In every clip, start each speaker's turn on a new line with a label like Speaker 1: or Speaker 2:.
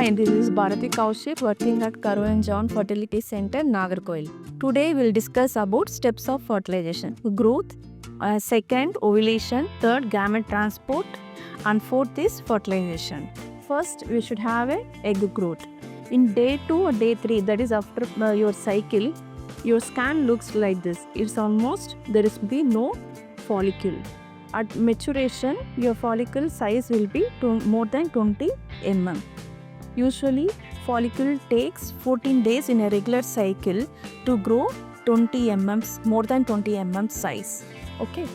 Speaker 1: Hi, this is Bharathi Kaushik working at Karo and John Fertility Center, Nagarkoil. Today we'll discuss about steps of fertilization. Growth, second ovulation, third gamete transport, and fourth is fertilization. First, we should have a egg growth. In day 2 or day 3, that is after your cycle, your scan looks like this. It's almost, there is be no follicle. At maturation, your follicle size will be more than 20 mm. Usually, follicle takes 14 days in a regular cycle to grow 20 mm, more than 20 mm size. Okay.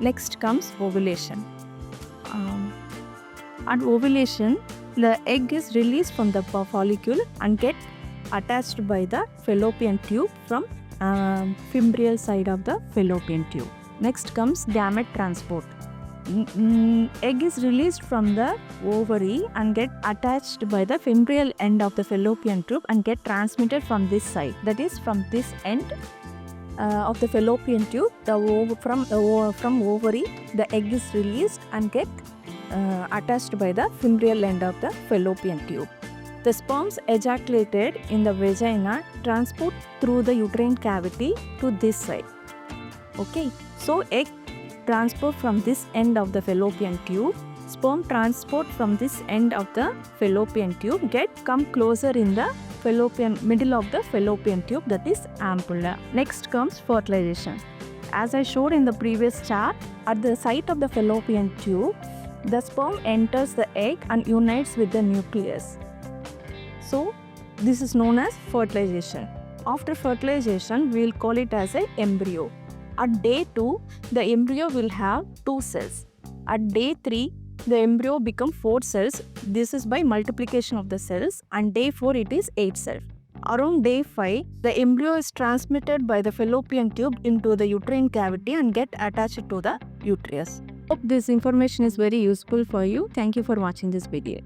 Speaker 1: Next comes ovulation. At ovulation, the egg is released from the follicle and get attached by the fallopian tube from fimbrial side of the fallopian tube. Next comes gamete transport. Egg is released from the ovary and get attached by the fimbrial end of the fallopian tube and get transmitted from this side. That is, from this end of the fallopian tube, from ovary, the egg is released and get attached by the fimbrial end of the fallopian tube. The sperms ejaculated in the vagina transport through the uterine cavity to this side. Okay, so egg transport from this end of the fallopian tube, sperm transport from this end of the fallopian tube come closer in the middle of the fallopian tube, that is ampulla. Next comes fertilization. As I showed in the previous chart, at the site of the fallopian tube, the sperm enters the egg and unites with the nucleus. So this is known as fertilization. After fertilization, we will call it as an embryo. At day 2, the embryo will have 2 cells. At day 3, the embryo becomes 4 cells. This is by multiplication of the cells. And day 4, it is 8 cells. Around day 5, the embryo is transmitted by the fallopian tube into the uterine cavity and get attached to the uterus. Hope this information is very useful for you. Thank you for watching this video.